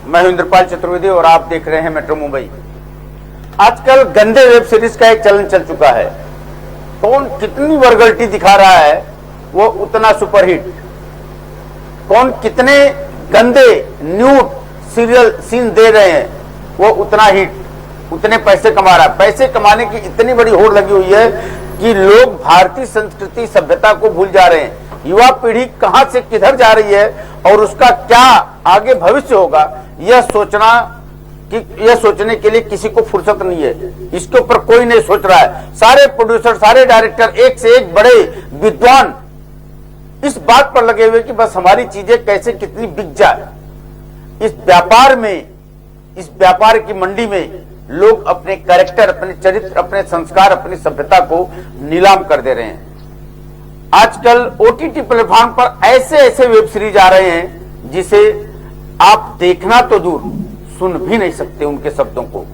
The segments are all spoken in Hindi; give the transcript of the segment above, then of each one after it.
मैं हूं इंद्रपाल चतुर्वेदी और आप देख रहे हैं मेट्रो मुंबई। आजकल गंदे वेब सीरीज का एक चलन चल चुका है। कौन कितनी वल्गैरिटी दिखा रहा है वो उतना सुपरहिट, कौन कितने गंदे न्यूड सीरियल सीन दे रहे हैं वो उतना हिट, उतने पैसे कमा रहा है। पैसे कमाने की इतनी बड़ी होड़ लगी हुई है कि लोग भारतीय संस्कृति सभ्यता को भूल जा रहे हैं। युवा पीढ़ी कहां से किधर जा रही है और उसका क्या आगे भविष्य होगा, यह सोचने के लिए किसी को फुर्सत नहीं है। इसके ऊपर कोई नहीं सोच रहा है। सारे प्रोड्यूसर, सारे डायरेक्टर एक से एक बड़े विद्वान इस बात पर लगे हुए कि बस हमारी चीजें कैसे कितनी बिक जाए। इस व्यापार की मंडी में लोग अपने कैरेक्टर, अपने चरित्र, अपने संस्कार, अपनी सभ्यता को नीलाम कर दे रहे हैं। आजकल ओटीटी प्लेटफॉर्म पर ऐसे ऐसे वेब सीरीज आ रहे हैं जिसे आप देखना तो दूर, सुन भी नहीं सकते उनके शब्दों को।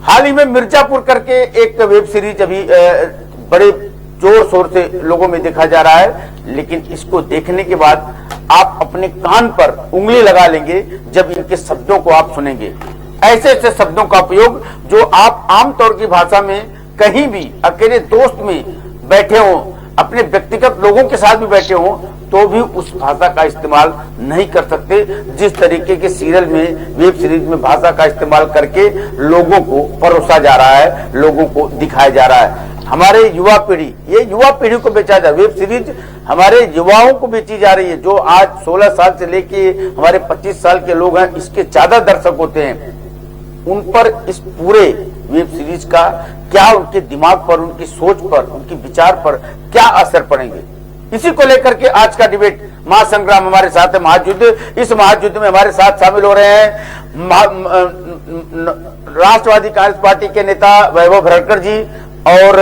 हाल ही में मिर्जापुर करके एक वेब सीरीज अभी बड़े जोर शोर से लोगों में देखा जा रहा है, लेकिन इसको देखने के बाद आप अपने कान पर उंगली लगा लेंगे जब इनके शब्दों को आप सुनेंगे। ऐसे ऐसे शब्दों का उपयोग जो आप आमतौर की भाषा में कहीं भी अकेले दोस्त में बैठे हों, अपने व्यक्तिगत लोगों के साथ भी बैठे हों, तो भी उस भाषा का इस्तेमाल नहीं कर सकते। जिस तरीके के सीरियल में, वेब सीरीज में भाषा का इस्तेमाल करके लोगों को परोसा जा रहा है, लोगों को दिखाया जा रहा है। हमारे युवा पीढ़ी, ये युवा पीढ़ी को बेचा जा, वेब सीरीज हमारे युवाओं को बेची जा रही है। जो आज 16 साल से लेके हमारे 25 साल के लोग हैं, इसके ज्यादा दर्शक होते हैं। उन पर इस पूरे वेब सीरीज का क्या, उनके दिमाग पर, उनकी सोच पर, उनके विचार पर क्या असर पड़ेंगे, इसी को लेकर के आज का डिबेट महासंग्राम हमारे साथ है, महायुद्ध। इस महायुद्ध में हमारे साथ शामिल हो रहे हैं राष्ट्रवादी कांग्रेस पार्टी के नेता वैभव भरकर जी और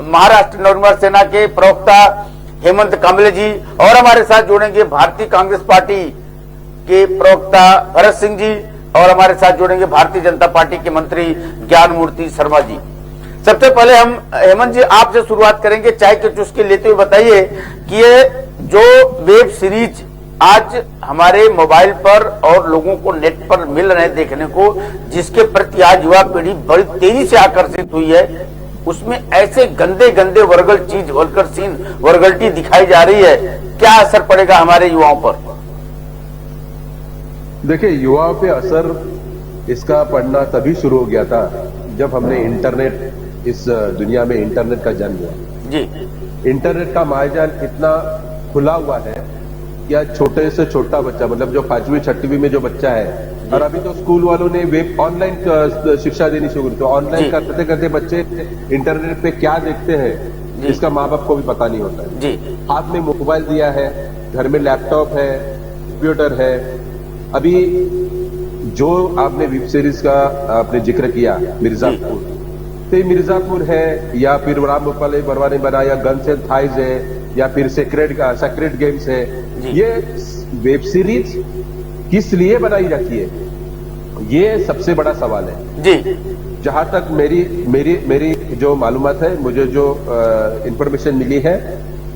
महाराष्ट्र नवनिर्माण सेना के प्रवक्ता हेमंत कांबले जी, और हमारे साथ जुड़ेंगे भारतीय कांग्रेस पार्टी के प्रवक्ता भरत सिंह जी, और हमारे साथ जुड़ेंगे भारतीय जनता पार्टी के मंत्री ज्ञान मूर्ति शर्मा जी। सबसे पहले हम हेमंत जी आपसे शुरुआत करेंगे। चाय की चुस्की लेते हुए बताइए कि ये जो वेब सीरीज आज हमारे मोबाइल पर और लोगों को नेट पर मिल रहे हैं देखने को, जिसके प्रति आज युवा पीढ़ी बड़ी तेजी से आकर्षित हुई है, उसमें ऐसे गंदे गंदे वल्गर सीन, वल्गैरिटी दिखाई जा रही है, क्या असर पड़ेगा हमारे युवाओं पर? देखिए, युवाओं पे असर इसका पड़ना तभी शुरू हो गया था जब हमने इंटरनेट, इस दुनिया में इंटरनेट का जन्म हुआ जी। इंटरनेट का मायाजाल इतना खुला हुआ है कि आज छोटे से छोटा बच्चा, मतलब जो 5वीं 6वीं में जो बच्चा है, और अभी तो स्कूल वालों ने वेब ऑनलाइन शिक्षा देनी शुरू की, तो ऑनलाइन करते करते बच्चे इंटरनेट पे क्या देखते हैं इसका माँ बाप को भी पता नहीं होता है जी। हाथ में मोबाइल दिया है, घर में लैपटॉप है, कंप्यूटर है। अभी जो आपने वेब सीरीज का आपने जिक्र किया, मिर्जापुर, तो मिर्जापुर है, या फिर राम गोपाल वर्मा ने बनाया गन्स एंड थाइज है, या फिर सेक्रेट गेम्स है। ये वेब सीरीज किस लिए बनाई जाती है, ये सबसे बड़ा सवाल है जी। जहां तक मेरी जो मालूमात है, मुझे जो इंफॉर्मेशन मिली है,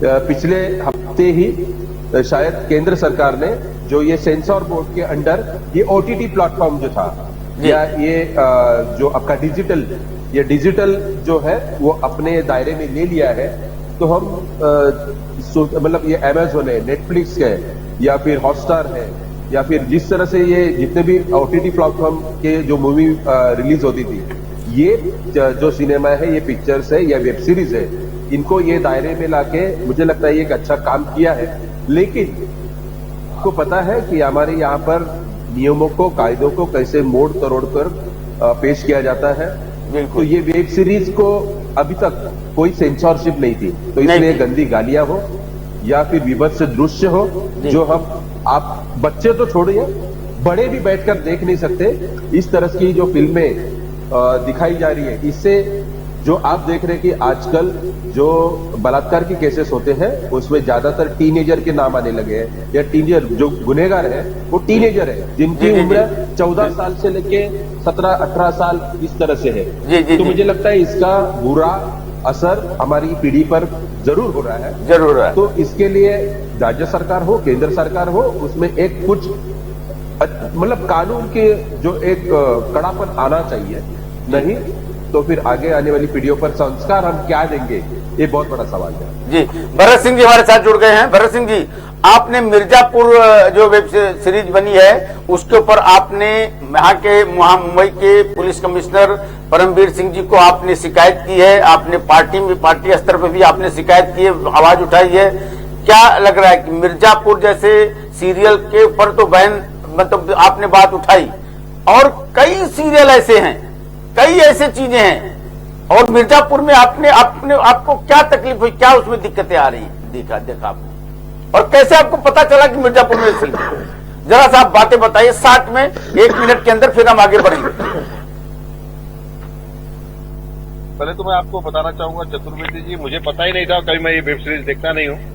पिछले हफ्ते ही शायद केंद्र सरकार ने जो ये सेंसर बोर्ड के अंडर ये ओटीटी प्लेटफॉर्म जो था, या ये जो आपका डिजिटल जो है वो अपने दायरे में ले लिया है। तो हम मतलब ये अमेज़न है, नेटफ्लिक्स है, या फिर हॉटस्टार है, या फिर जिस तरह से ये जितने भी ओटीटी प्लेटफॉर्म के जो मूवी रिलीज होती थी, ये जो सिनेमा है, ये पिक्चर्स है या वेब सीरीज है, इनको ये दायरे में लाके मुझे लगता है ये एक अच्छा काम किया है। लेकिन आपको पता है कि हमारे यहाँ पर नियमों को, कायदों को कैसे मोड़ तोड़ कर पेश किया जाता है। तो ये वेब सीरीज को अभी तक कोई सेंसरशिप नहीं थी, तो इसलिए गंदी गालियां हो या फिर विभत्स दृश्य हो, जो आप बच्चे तो छोड़िए, बड़े भी बैठकर देख नहीं सकते। इस तरह की जो फिल्में दिखाई जा रही है, इससे जो आप देख रहे हैं कि आजकल जो बलात्कार के केसेस होते हैं उसमें ज्यादातर टीनेजर के नाम आने लगे हैं, या टीनेजर जो गुनहगार है वो टीनेजर है, जिनकी उम्र 14 साल से लेके 17-18 साल इस तरह से है। तो मुझे लगता है इसका बुरा असर हमारी पीढ़ी पर जरूर हो रहा है, जरूर है। तो इसके लिए राज्य सरकार हो, केंद्र सरकार हो, उसमें एक कुछ मतलब कानून के जो एक कड़ापन आना चाहिए, नहीं तो फिर आगे आने वाली पीढ़ियों पर संस्कार हम क्या देंगे, ये बहुत बड़ा सवाल है। जी, भरत सिंह जी हमारे साथ जुड़ गए हैं। भरत सिंह जी, आपने मिर्जापुर जो वेब सीरीज बनी है उसके ऊपर आपने मुंबई के पुलिस कमिश्नर परमवीर सिंह जी को आपने शिकायत की है, आपने पार्टी स्तर पर भी आपने शिकायत की है, आवाज उठाई है। क्या लग रहा है कि मिर्जापुर जैसे सीरियल के ऊपर तो बैन मतलब आपने बात उठाई, और कई सीरियल ऐसे हैं, कई ऐसे चीजें हैं, और मिर्जापुर में आपको क्या तकलीफ हुई, क्या उसमें दिक्कतें आ रही हैं, देखा आपने, और कैसे आपको पता चला कि मिर्जापुर में सीन? जरा सा आप बातें बताइए 60 में, 1 मिनट के अंदर, फिर हम आगे बढ़ेंगे। पहले तो मैं आपको बताना चाहूंगा चतुर्वेदी जी, मुझे पता ही नहीं था, कभी मैं ये वेब सीरीज देखता नहीं हूँ।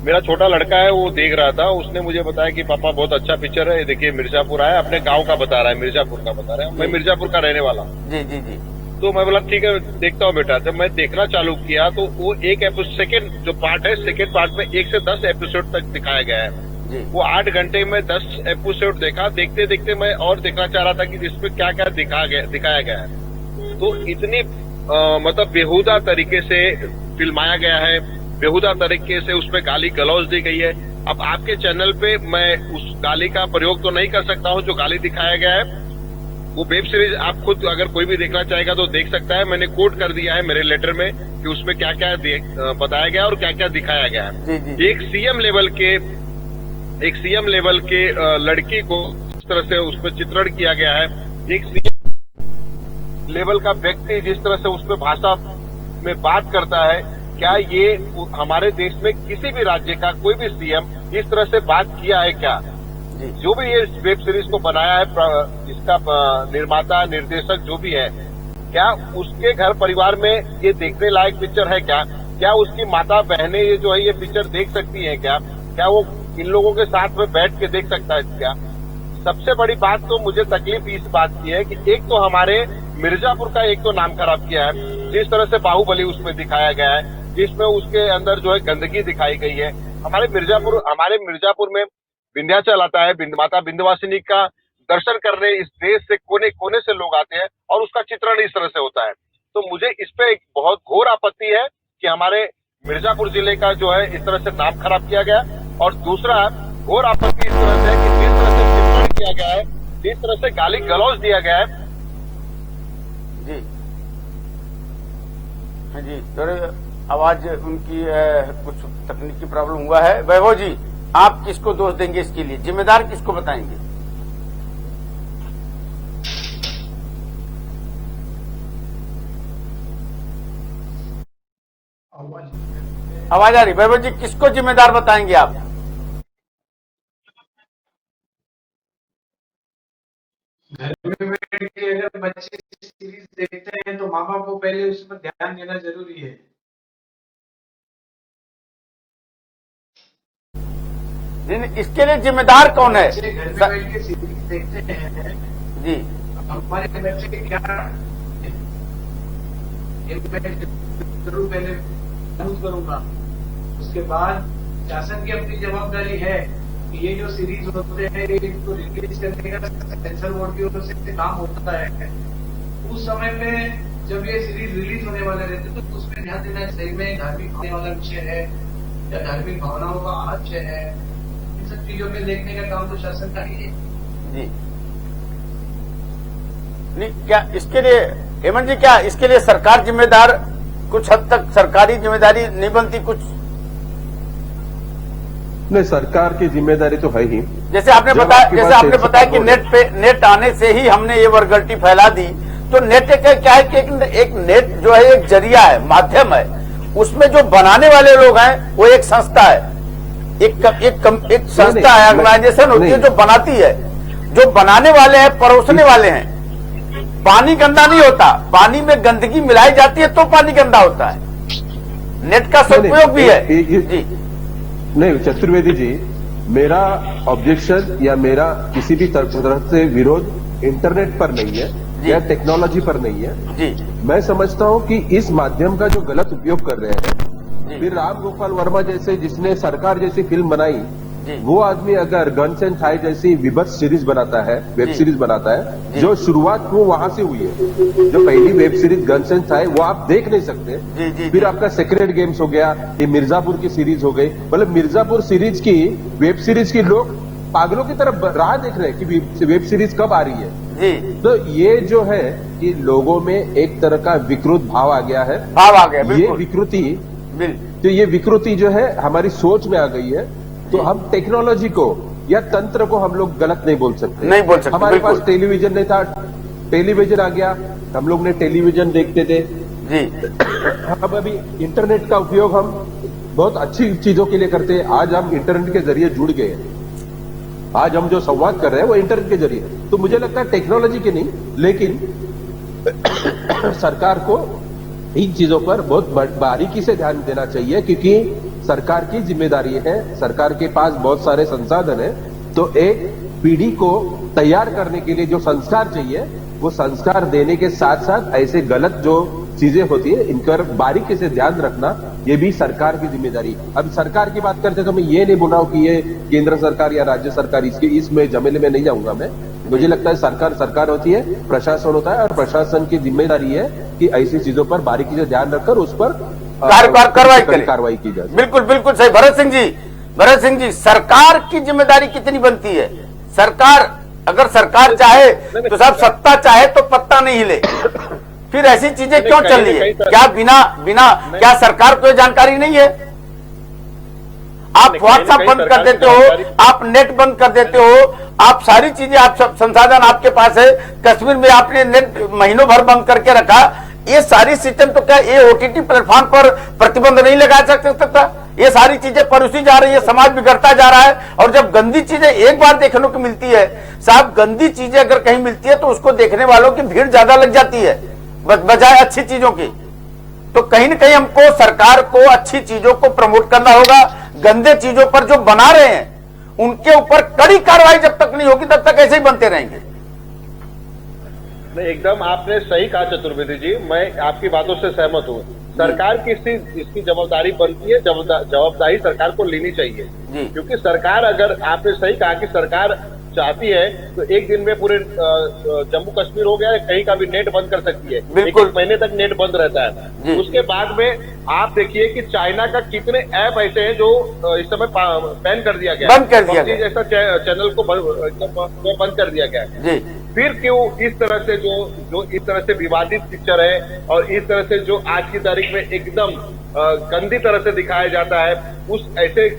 मेरा छोटा लड़का है, वो देख रहा था, उसने मुझे बताया कि पापा बहुत अच्छा पिक्चर है, देखिए मिर्जापुर आया, अपने गांव का बता रहा है, मिर्जापुर का बता रहा है। मैं मिर्जापुर का रहने वाला हूँ। जी जी जी। तो मैं बोला ठीक है देखता हूँ बेटा। जब मैं देखना चालू किया तो वो सेकेंड जो पार्ट है, सेकेंड पार्ट में 1 से 10 एपिसोड तक दिखाया गया है। वो 8 घंटे में 10 एपिसोड देखा। देखते देखते मैं और देखना चाह रहा था कि इसमें क्या क्या दिखाया गया है। तो इतनी मतलब बेहुदा तरीके से फिल्माया गया है, बेहुदा तरीके से उसमें गाली गलौज दी गई है। अब आपके चैनल पे मैं उस गाली का प्रयोग तो नहीं कर सकता हूँ जो गाली दिखाया गया है। वो वेब सीरीज आप खुद अगर कोई भी देखना चाहेगा तो देख सकता है। मैंने कोट कर दिया है मेरे लेटर में कि उसमें क्या क्या बताया गया और क्या क्या दिखाया गया है। एक सीएम लेवल के लड़की को जिस तरह से उसमें चित्रण किया गया है, एक सीएम लेवल का व्यक्ति जिस तरह से उसमें भाषा में बात करता है, क्या ये हमारे देश में किसी भी राज्य का कोई भी सीएम इस तरह से बात किया है क्या? जो भी ये वेब सीरीज को बनाया है, इसका निर्माता निर्देशक जो भी है, क्या उसके घर परिवार में ये देखने लायक पिक्चर है क्या? क्या उसकी माता बहनें ये जो है ये पिक्चर देख सकती हैं क्या? क्या वो इन लोगों के साथ में बैठ के देख सकता है क्या? सबसे बड़ी बात तो मुझे तकलीफ इस बात की है कि एक तो हमारे मिर्जापुर का एक तो नाम खराब किया है, जिस तरह से बाहुबली उसमें दिखाया गया है, जिसमें उसके अंदर जो है गंदगी दिखाई गई है। हमारे मिर्जापुर में विंध्याचल आता है, माता विंध्यवासिनी का दर्शन करने इस देश से कोने कोने से लोग आते हैं, और उसका चित्रण इस तरह से होता है। तो मुझे इस पे एक बहुत घोर आपत्ति है कि हमारे मिर्जापुर जिले का जो है इस तरह से नाम खराब किया गया। और दूसरा घोर आपत्ति इस तरह से कि जिस तरह से चित्रण किया गया है, जिस तरह से गाली गलौज दिया गया है। जी हाँ जी, थोड़ी आवाज उनकी कुछ तकनीकी प्रॉब्लम हुआ है। वैभव जी, आप किसको दोष देंगे इसके लिए, जिम्मेदार किसको बताएंगे? आवाज आ रही? वैभव जी, किसको जिम्मेदार बताएंगे आप? घर में बैठ के अगर बच्चे सीरीज देखते हैं तो माँ बाप को पहले उस पर ध्यान देना जरूरी है। इसके लिए जिम्मेदार कौन है? बच्चे घर में बैठ के सीरीज देखते हैं जी, हमारे बच्चे क्या जरूर पहले यूज करूंगा। उसके बाद शासन की अपनी जवाबदारी है कि ये जो सीरीज होते हैं इनको रिलीज करने का सेंसर बोर्ड की ओर से काम होता है। उस समय में जब ये सीरीज रिलीज होने वाले रहते तो उसमें ध्यान देना सही में धार्मिक होने वाला विषय है या धार्मिक भावनाओं का आशय है, इन सब चीजों में देखने का काम तो शासन का ही है। जी नहीं, क्या इसके लिए हेमंत जी, क्या इसके लिए सरकार जिम्मेदार? कुछ हद तक सरकारी जिम्मेदारी नहीं बनती कुछ? नहीं, सरकार की जिम्मेदारी तो है ही। जैसे आपने बताया कि नेट आने से ही हमने ये वर्गल्टी फैला दी। तो नेट क्या है कि एक नेट जो है एक जरिया है, माध्यम है। उसमें जो बनाने वाले लोग हैं वो एक संस्था है, एक संस्था है, ऑर्गेनाइजेशन होती है जो बनाती है। जो बनाने वाले हैं परोसने वाले हैं। पानी गंदा नहीं होता, पानी में गंदगी मिलाई जाती है तो पानी गंदा होता है। नेट का सदुपयोग भी है। जी नहीं चतुर्वेदी जी, मेरा ऑब्जेक्शन या मेरा किसी भी तरह से विरोध इंटरनेट पर नहीं है या टेक्नोलॉजी पर नहीं है जी। मैं समझता हूं कि इस माध्यम का जो गलत उपयोग कर रहे हैं, फिर राम गोपाल वर्मा जैसे जिसने सरकार जैसी फिल्म बनाई वो आदमी अगर गन्स एंड थाई जैसी विभत्स सीरीज बनाता है, वेब सीरीज बनाता है, जो शुरुआत वो वहां से हुई है, जो पहली web series guns and thighs वो आप देख नहीं सकते। फिर आपका सेक्रेट गेम्स हो गया, ये मिर्जापुर की सीरीज हो गई, मतलब मिर्जापुर सीरीज की वेब सीरीज की लोग पागलों की तरफ राह देख रहे हैं कि वेब सीरीज कब आ रही है। तो ये जो है कि लोगों में एक तरह का विकृत भाव आ गया है, ये विकृति, तो ये विकृति जो है हमारी सोच में आ गई है। तो हम टेक्नोलॉजी को या तंत्र को हम लोग गलत नहीं बोल सकते। हमारे पास टेलीविजन नहीं था, टेलीविजन आ गया, हम लोग ने टेलीविजन देखते थे। हम अभी इंटरनेट का उपयोग हम बहुत अच्छी चीजों के लिए करते हैं। आज हम इंटरनेट के जरिए जुड़ गए, आज हम जो संवाद कर रहे हैं वो इंटरनेट के जरिए। तो मुझे लगता है टेक्नोलॉजी की नहीं, लेकिन सरकार को इन चीजों पर बहुत बारीकी से ध्यान देना चाहिए, क्योंकि सरकार की जिम्मेदारी है, सरकार के पास बहुत सारे संसाधन है। तो एक पीढ़ी को तैयार करने के लिए जो संस्कार चाहिए वो संस्कार देने के साथ साथ ऐसे गलत जो चीजें होती है इन पर बारीकी से ध्यान रखना, ये भी सरकार की जिम्मेदारी। अब सरकार की बात करते तो मैं ये नहीं बोल रहा हूं कि ये केंद्र सरकार या राज्य सरकार, इसमें जमेले में नहीं जाऊंगा मैं। मुझे लगता है सरकार होती है, प्रशासन होता है, और प्रशासन की जिम्मेदारी है कि ऐसी चीजों पर बारीकी से ध्यान रखकर उस पर कार्रवाई की जाए। बिल्कुल बिल्कुल सही। भरत सिंह जी, सरकार की जिम्मेदारी कितनी बनती है? सरकार, अगर सरकार चाहे तो साहब, सत्ता चाहे तो पत्ता नहीं हिले, फिर ऐसी चीजें क्यों चल रही है? क्या क्या सरकार को जानकारी नहीं है? आप व्हाट्सएप बंद कर देते हो, आप नेट बंद कर देते हो, आप सारी चीजें, आप सब संसाधन आपके पास है। कश्मीर में आपने नेट महीनों भर बंद करके रखा। ये सारी सिस्टम तो क्या ये ओटीटी प्लेटफॉर्म पर प्रतिबंध नहीं लगा सकता? ये सारी चीजें परोसी जा रही है, समाज बिगड़ता जा रहा है। और जब गंदी चीजें एक बार देखने को मिलती है साहब, गंदी चीजें अगर कहीं मिलती है तो उसको देखने वालों की भीड़ ज्यादा लग जाती है बजाय अच्छी चीजों की। तो कहीं न कहीं हमको सरकार को अच्छी चीजों को प्रमोट करना होगा। गंदे चीजों पर जो बना रहे हैं उनके ऊपर कड़ी कार्रवाई जब तक नहीं होगी तब तक ऐसे ही बनते रहेंगे। नहीं, एकदम आपने सही कहा चतुर्वेदी जी, मैं आपकी बातों से सहमत हूँ। सरकार की इसकी जवाबदारी बनती है, जवाबदारी सरकार को लेनी चाहिए। क्योंकि सरकार, अगर आपने सही कहा कि सरकार चाहती है तो एक दिन में पूरे जम्मू कश्मीर हो गया कहीं का भी नेट बंद कर सकती है। एक महीने तक नेट बंद रहता है। उसके बाद में आप देखिए कि चाइना का कितने ऐप ऐसे हैं जो इस समय बैन कर दिया गया, बंद कर दिया गया, ऐसा चैनल को बंद कर दिया गया है। फिर क्यों इस तरह से जो इस तरह से विवादित पिक्चर है और इस तरह से जो आज की तारीख में एकदम गंदी तरह से दिखाया जाता है, उस ऐसे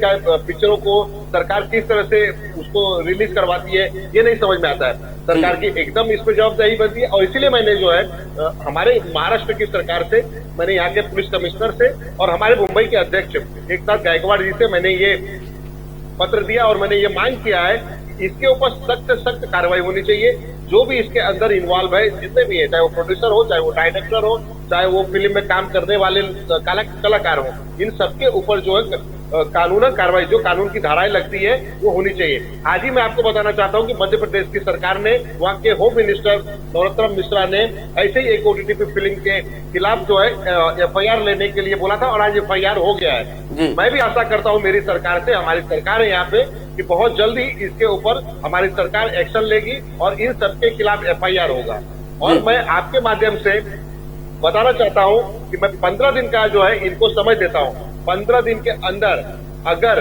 पिक्चरों को सरकार किस तरह से उसको रिलीज करवाती है, ये नहीं समझ में आता है। सरकार की एकदम इस पर जवाबदारी बनती है। और इसीलिए मैंने जो है हमारे महाराष्ट्र की सरकार से, मैंने यहाँ के पुलिस कमिश्नर से और हमारे मुंबई के अध्यक्ष एक साथ गायकवाड़ जी से मैंने ये पत्र दिया और मैंने ये मांग किया है इसके ऊपर सख्त कार्रवाई होनी चाहिए। जो भी इसके अंदर इन्वॉल्व है, जितने भी है, चाहे वो प्रोड्यूसर हो, चाहे वो डायरेक्टर हो, चाहे वो फिल्म में काम करने वाले कलाकार हो, इन सबके ऊपर जो है कानूनन कार्रवाई, जो कानून की धाराएं लगती है वो होनी चाहिए। आज ही मैं आपको बताना चाहता हूं कि मध्य प्रदेश की सरकार ने, वहां के होम मिनिस्टर नरोत्तम मिश्रा ने ऐसे ही एक ओटीटी फिल्म के खिलाफ जो है एफआईआर लेने के लिए बोला था और आज एफआईआर हो गया है। मैं भी आशा करता हूं मेरी सरकार से, हमारी सरकार है यहाँ पे, कि बहुत जल्दी इसके ऊपर हमारी सरकार एक्शन लेगी और इन सबके खिलाफ एफआईआर होगा। और मैं आपके माध्यम से बताना चाहता हूं कि मैं 15 दिन का जो है इनको समय देता हूं। 15 दिन के अंदर अगर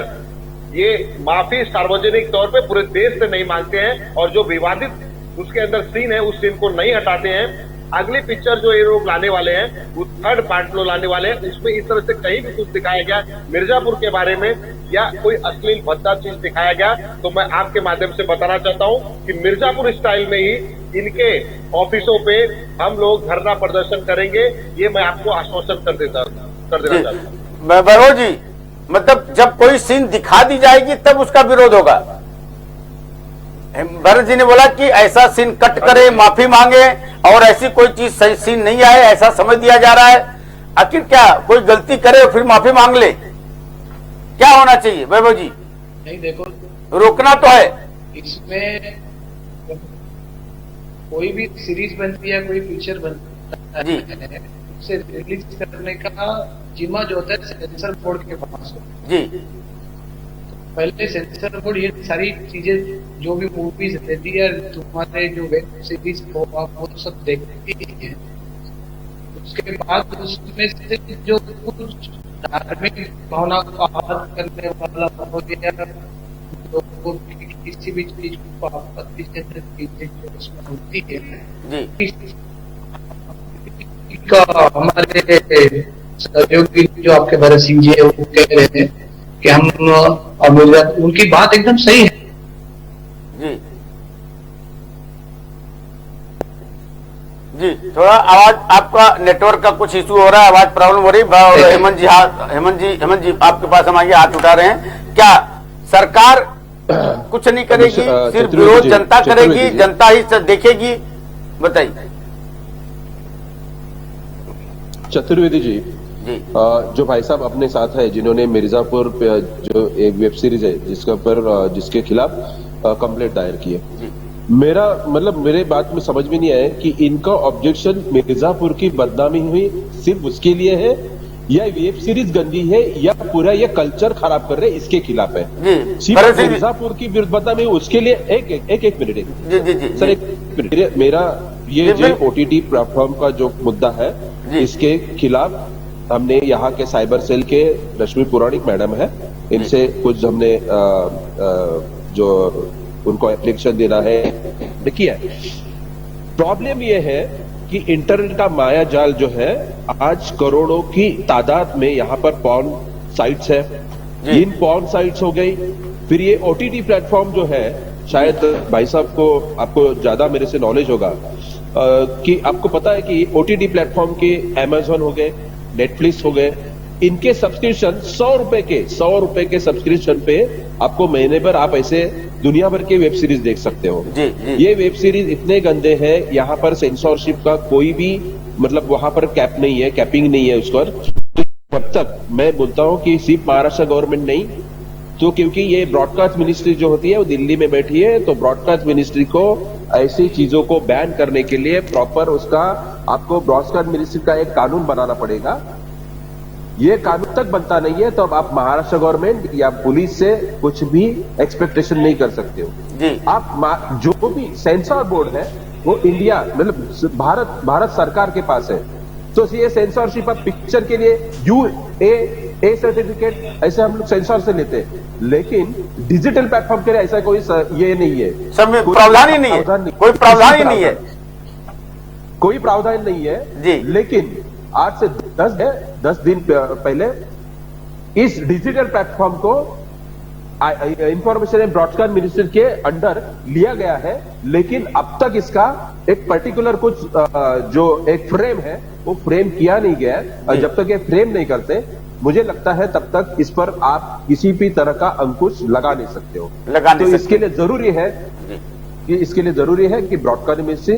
ये माफी सार्वजनिक तौर पे पूरे देश से नहीं मांगते हैं और जो विवादित उसके अंदर सीन है उस सीन को नहीं हटाते हैं, अगली पिक्चर जो ये लोग लाने वाले हैं वो थर्ड पार्ट लोग लाने वाले हैं, उसमें इस तरह से कहीं भी कुछ दिखाया गया मिर्जापुर के बारे में या कोई अश्लील भद्दा चीज दिखाया गया, तो मैं आपके माध्यम से बताना चाहता हूँ कि मिर्जापुर स्टाइल में ही इनके ऑफिसों पे हम लोग धरना प्रदर्शन करेंगे। ये मैं आपको आश्वासन कर देना चाहता हूँ। वैभव जी, मतलब जब कोई सीन दिखा दी जाएगी तब उसका विरोध होगा। भरत जी ने बोला कि ऐसा सीन कट करे, माफी मांगे और ऐसी कोई चीज सही सीन नहीं आए ऐसा समझ दिया जा रहा है। आखिर क्या कोई गलती करे और फिर माफी मांग ले? क्या होना चाहिए वैभव जी? नहीं, देखो, रोकना तो है। इसमें कोई भी सीरीज बनती है, कोई पिक्चर बनता है, उसे रिलीज करने का जिम्मा जो होता है सेंसर बोर्ड के पास होता है। जी। पहले सेंसर बोर्ड ये सारी चीजें जो भी मूवीज रहती है, तुम्हारे जो वेब सीरीज हो आप वो सब देखती हैं, उसके बाद उसमें से जो कुछ धार्मिक भावना को आहत करने वाला हो गया, लोगों की किसी भी चीज को आपत्तिजनक चीजें जो उसमें होती है का हमारे सहयोगी जो आपके भरत सिंह जी है वो कह रहे हैं कि हम उनकी बात एकदम सही है जी जी। थोड़ा आवाज आपका नेटवर्क का कुछ इशू हो रहा है, आवाज प्रॉब्लम हो रही है। हेमंत जी आपके पास हम आइए, हाथ उठा रहे हैं। क्या सरकार कुछ नहीं करेगी, सिर्फ विरोध जनता करेगी, जनता ही देखेगी? बताइए चतुर्वेदी जी। जो भाई साहब अपने साथ है जिन्होंने मिर्जापुर जो एक वेब सीरीज है जिसके खिलाफ कंप्लेंट दायर की है, मेरे बात में समझ में नहीं आया कि इनका ऑब्जेक्शन मिर्जापुर की बदनामी हुई सिर्फ उसके लिए है, या वेब सीरीज गंदी है, या पूरा ये कल्चर खराब कर रहे इसके खिलाफ है? सिर्फ मिर्जापुर की बदनामी उसके लिए? एक मिनट सर, एक मिनट। मेरा ये जो OTT प्लेटफॉर्म का जो मुद्दा है इसके खिलाफ हमने यहाँ के साइबर सेल के रश्मि पुराणिक मैडम है, इनसे कुछ हमने जो उनको एप्लीकेशन देना है किया है। प्रॉब्लम ये है कि इंटरनेट का माया जाल जो है आज करोड़ों की तादाद में यहाँ पर पॉर्न साइट्स है, इन पॉर्न साइट्स हो गई, फिर ये OTT प्लेटफॉर्म जो है, शायद भाई साहब को आपको ज्यादा मेरे से नॉलेज होगा कि आपको पता है कि OTT प्लेटफॉर्म के Amazon हो गए, नेटफ्लिक्स हो गए, इनके सब्सक्रिप्शन 100 रुपए के सब्सक्रिप्शन पे आपको महीने भर आप ऐसे दुनिया भर के वेब सीरीज देख सकते हो। ये वेब सीरीज इतने गंदे हैं, यहाँ पर सेंसरशिप का कोई भी मतलब वहां पर कैपिंग नहीं है उस पर। तब तक मैं बोलता हूं कि सिर्फ महाराष्ट्र गवर्नमेंट नहीं, तो क्योंकि ये ब्रॉडकास्ट मिनिस्ट्री जो होती है वो दिल्ली में बैठी है, तो ब्रॉडकास्ट मिनिस्ट्री को ऐसी चीजों को बैन करने के लिए प्रॉपर उसका आपको ब्रॉडकास्ट मिनिस्ट्री का एक कानून बनाना पड़ेगा। ये कानून तक बनता नहीं है तो अब आप महाराष्ट्र गवर्नमेंट या पुलिस से कुछ भी एक्सपेक्टेशन नहीं कर सकते हो। आप जो भी सेंसर बोर्ड है वो इंडिया मतलब भारत सरकार के पास है, तो ये सेंसरशिप आप पिक्चर के लिए UAA सर्टिफिकेट ऐसे हम लोग सेंसर से लेते हैं, लेकिन डिजिटल प्लेटफॉर्म के लिए ऐसा कोई ये नहीं है, प्रावधान ही नहीं है, कोई प्रावधान ही नहीं है, कोई प्रावधान नहीं है जी। लेकिन आज से 10 दिन पहले इस डिजिटल प्लेटफॉर्म को इंफॉर्मेशन एंड ब्रॉडकास्ट मिनिस्ट्री के अंडर लिया गया है, लेकिन अब तक इसका एक पर्टिकुलर कुछ जो एक फ्रेम है वो फ्रेम किया नहीं गया है, और जब तक ये फ्रेम नहीं करते मुझे लगता है तब तक इस पर आप किसी भी तरह का अंकुश लगा नहीं सकते हो। तो इसके लिए जरूरी है कि ब्रॉडकास्ट मिनिस्ट्री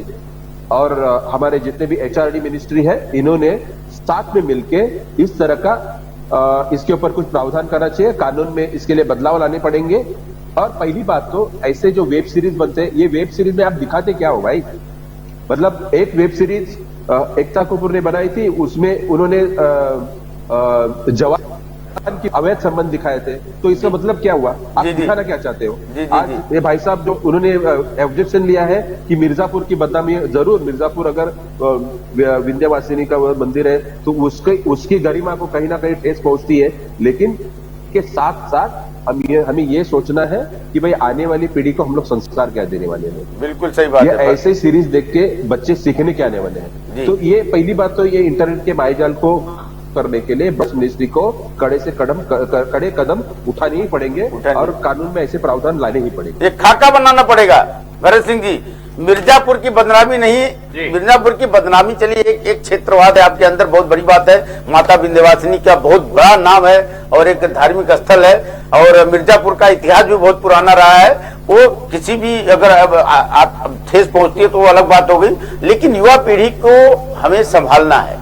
और हमारे जितने भी HRD मिनिस्ट्री है इन्होंने साथ में मिलके इस तरह का इसके ऊपर कुछ प्रावधान करना चाहिए, कानून में इसके लिए बदलाव लाने पड़ेंगे। और पहली बात तो ऐसे जो वेब सीरीज बनते हैं, ये वेब सीरीज में आप दिखाते क्या हो भाई? मतलब एक वेब सीरीज एकता कपूर ने बनाई थी, उसमें उन्होंने जवान की अवैध संबंध दिखाए थे, तो इसका मतलब क्या हुआ? आप दिखाना क्या चाहते हो? आज ये भाई साहब जो उन्होंने ऑब्जेक्शन लिया है कि मिर्जापुर की बदनामी, जरूर मिर्जापुर अगर विंध्यवासिनी का मंदिर है तो उसकी गरिमा को कहीं ना कहीं ठेस पहुंचती है, लेकिन के साथ साथ हमें ये सोचना है कि भाई आने वाली पीढ़ी को हम लोग संस्कार क्या देने वाले हैं। बिल्कुल सही बात है, ऐसे सीरीज देख के बच्चे सीखने क्या आने वाले हैं। तो ये पहली बात तो ये इंटरनेट के मायाजाल को करने के लिए बस मिनिस्ट्री को कड़े कदम उठाने ही पड़ेंगे और कानून में ऐसे प्रावधान लाने ही पड़ेंगे। एक खाका बनाना पड़ेगा। भरत सिंह जी, मिर्जापुर की बदनामी नहीं, मिर्जापुर की बदनामी चलिए एक क्षेत्रवाद है आपके अंदर, बहुत बड़ी बात है। माता विंध्यवासिनी का बहुत बड़ा नाम है और एक धार्मिक स्थल है, और मिर्जापुर का इतिहास भी बहुत पुराना रहा है। वो किसी भी अगर आप ठेस पहुंचती है तो वो अलग बात हो गई, लेकिन युवा पीढ़ी को हमें संभालना है।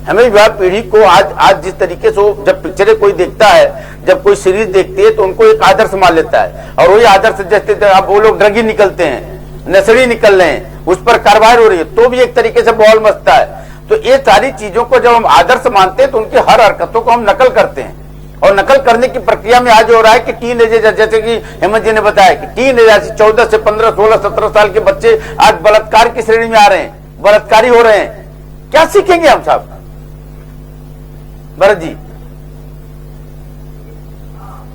हमें युवा पीढ़ी को आज जिस तरीके से जब पिक्चरें कोई देखता है, जब कोई सीरीज देखती है तो उनको एक आदर्श मान लेता है, और वही आदर्श जैसे अब वो लोग ड्रगी निकलते हैं, नशेड़ी निकल रहे हैं, उस पर कार्रवाई हो रही है तो भी एक तरीके से बॉल मचता है। तो ये सारी चीजों को जब हम आदर्श मानते हैं तो उनकी हर हरकतों को हम नकल करते हैं, और नकल करने की प्रक्रिया में आज हो रहा है कि टीनेजर, जैसे कि हेमंत जी ने बताया कि टीनेजर 14 से 15, 16, 17 साल के बच्चे आज बलात्कार की श्रेणी में आ रहे हैं, बलात्कारी हो रहे हैं। क्या सीखेंगे हम साहब? भरत जी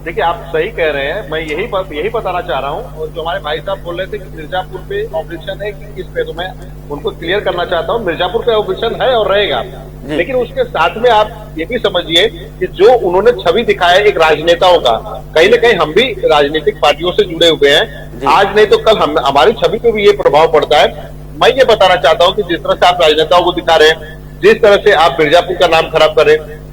देखिए, आप सही कह रहे हैं, मैं यही बताना चाह रहा हूं। और जो हमारे भाई साहब बोल रहे थे कि मिर्जापुर पे ऑपरेशन है कि किस पे, तो मैं उनको क्लियर करना चाहता हूं, मिर्जापुर पे ऑपरेशन है और रहेगा, लेकिन उसके साथ में आप ये भी समझिए कि जो उन्होंने छवि दिखाया एक राजनेताओं का, कहीं ना कहीं हम भी राजनीतिक पार्टियों से जुड़े हुए हैं, आज नहीं तो कल हमारी छवि पे भी ये प्रभाव पड़ता है। मैं ये बताना चाहता हूँ कि जिस तरह से आप राजनेताओं को दिखा रहे हैं, जिस तरह से आप मिर्जापुर का नाम खराब कर रहे हैं,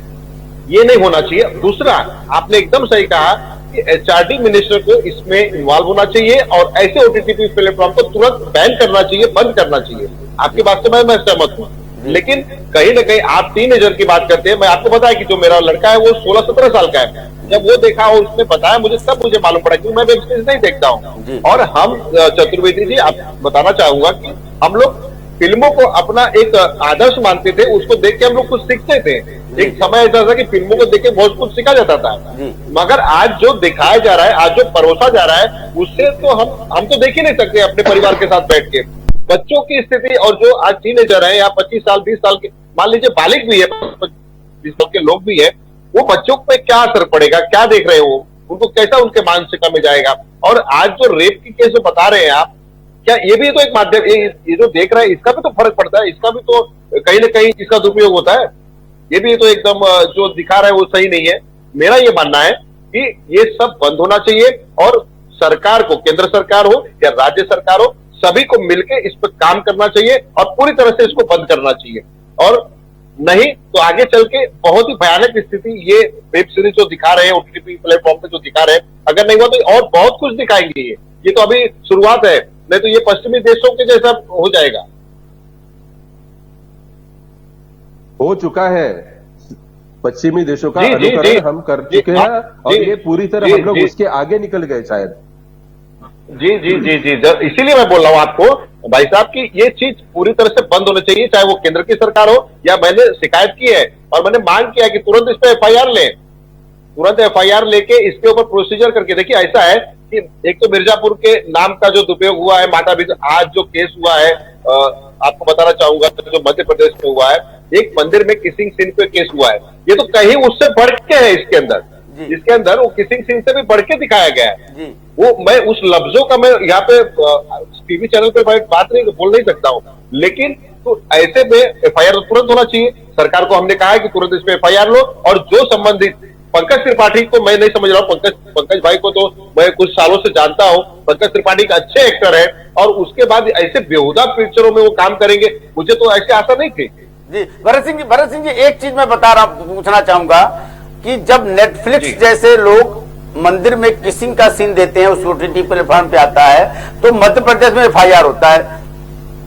ये नहीं होना चाहिए। दूसरा, आपने एकदम सही कहा कि एचआरडी मिनिस्टर को इसमें इन्वॉल्व होना चाहिए और ऐसे ओटीटी प्लेटफॉर्म को तुरंत बैन करना चाहिए, बंद करना चाहिए। आपकी बात से मैं सहमत हूं, लेकिन कहीं ना कहीं आप टीनेजर की बात करते हैं। मैं आपको बताया कि जो मेरा लड़का है वो 16-17 साल का है। जब वो देखा और उसने बताया मुझे, तब मुझे मालूम पड़ा कि मैं वेब सीरीज नहीं देखता हूँ। और हम चतुर्वेदी जी, आप बताना चाहूंगा कि हम लोग फिल्मों को अपना एक आदर्श मानते थे, उसको देख के हम लोग कुछ सीखते थे। एक समय ऐसा था कि फिल्मों को देख के बहुत कुछ सीखा जाता था, मगर आज जो दिखाया जा रहा है, आज जो परोसा जा रहा है, उससे तो हम तो देख ही नहीं सकते अपने परिवार के साथ बैठ के। बच्चों की स्थिति, और जो आज टीनेजर है या 25 साल 20 साल के, मान लीजिए बालिग भी है, 20 साल के लोग भी है, वो बच्चों पे क्या असर पड़ेगा, क्या देख रहे हो, उनको कैसा उनके मानसिकता में जाएगा। और आज जो रेप की केस बता रहे हैं आप, क्या ये भी तो एक माध्यम, ये जो देख रहा है इसका भी तो फर्क पड़ता है, इसका भी तो कहीं ना कहीं इसका दुरुपयोग होता है। ये भी तो एकदम जो दिखा रहा है वो सही नहीं है। मेरा ये मानना है कि ये सब बंद होना चाहिए और सरकार को, केंद्र सरकार हो या राज्य सरकार हो, सभी को मिलकर इस पर काम करना चाहिए और पूरी तरह से इसको बंद करना चाहिए। और नहीं तो आगे चल के बहुत ही भयानक स्थिति, ये वेब सीरीज जो दिखा रहे हैं ओटीटी प्लेटफॉर्म पे जो दिखा रहे हैं, अगर नहीं हुआ तो और बहुत कुछ दिखाएंगे। ये तो अभी शुरुआत है, नहीं तो ये पश्चिमी देशों के जैसा हो जाएगा। हो चुका है, पश्चिमी देशों का अनुकरण हम कर चुके हैं और ये पूरी तरह हम लोग उसके आगे निकल गए शायद। जी जी जी जी, इसीलिए मैं बोल रहा हूं आपको भाई साहब कि ये चीज पूरी तरह से बंद होनी चाहिए, चाहे वो केंद्र की सरकार हो या मैंने शिकायत की है और मैंने मांग किया कि तुरंत इस पर FIR लें, तुरंत FIR लेके इसके ऊपर प्रोसीजर करके। देखिए ऐसा है कि एक तो मिर्जापुर के नाम का जो दुरुपयोग हुआ है, माता पिता, आज जो केस हुआ है, आपको बताना चाहूंगा जो मध्य प्रदेश में हुआ है, एक मंदिर में किसिंग सीन पे केस हुआ है, ये तो कहीं उससे बढ़ के है। इसके अंदर वो किसिंग सीन से भी बढ़ के दिखाया गया है। वो मैं उस लफ्जों का मैं यहाँ पे टीवी चैनल पे बात नहीं बोल नहीं सकता हूँ, लेकिन तो ऐसे में FIR तुरंत होना चाहिए। सरकार को हमने कहा है कि तुरंत इस पे FIR लो। और जो संबंधित पंकज त्रिपाठी को मैं नहीं समझ रहा हूँ, पंकज भाई को तो मैं कुछ सालों से जानता हूँ, पंकज त्रिपाठी का अच्छे एक्टर है और उसके बाद ऐसे बेहुदा पिक्चरों में वो काम करेंगे, मुझे तो ऐसे आशा नहीं थी। जी भरत सिंह जी एक चीज मैं पूछना चाहूंगा कि जब नेटफ्लिक्स जैसे लोग मंदिर में किसिंग का सीन देते हैं, उस OTT प्लेटफॉर्म पे आता है, तो मध्य प्रदेश में FIR होता है,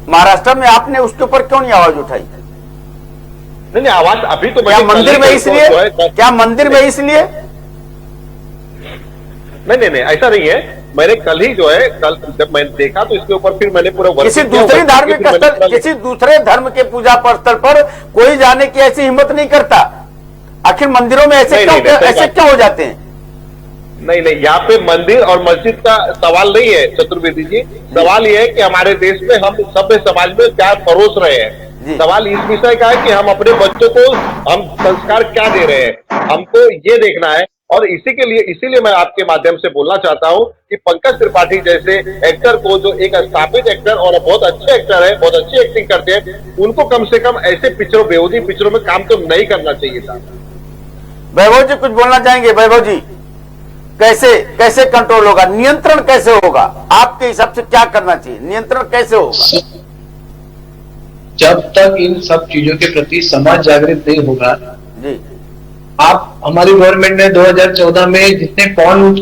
महाराष्ट्र में आपने उसके ऊपर क्यों नहीं आवाज उठाई? नहीं, आवाज अभी तो क्या मंदिर में इसलिए, क्या मंदिर में इसलिए? नहीं, ऐसा नहीं है। मैंने कल ही जो है, कल जब मैंने देखा तो इसके ऊपर फिर मैंने पूरा किसी दूसरे धार्मिक स्थल, किसी दूसरे धर्म के पूजा स्थल पर कोई जाने की ऐसी हिम्मत नहीं करता। आखिर मंदिरों में ऐसे क्यों हो जाते हैं? नहीं, यहाँ पे मंदिर और मस्जिद का सवाल नहीं है चतुर्वेदी जी, सवाल ये है कि हमारे देश में हम सभ्य समाज में क्या परोस रहे हैं। सवाल इस विषय का है कि हम अपने बच्चों को हम संस्कार क्या दे रहे हैं, हमको ये देखना है। और इसीलिए मैं आपके माध्यम से बोलना चाहता हूं कि पंकज त्रिपाठी जैसे एक्टर को, जो एक स्थापित एक्टर और बहुत अच्छे एक्टर है, बहुत अच्छी एक्टिंग करते हैं, उनको कम से कम ऐसे पिक्चरों, बेहूदी पिक्चरों में काम तो नहीं करना चाहिए था। वैभव जी कुछ बोलना चाहेंगे? वैभव जी कैसे कंट्रोल होगा, नियंत्रण कैसे होगा, आपके हिसाब से क्या करना चाहिए, नियंत्रण कैसे होगा? जब तक इन सब चीजों के प्रति समाज जागृत नहीं होगा जी। आप, हमारी गवर्नमेंट ने 2014 में जितने पॉर्न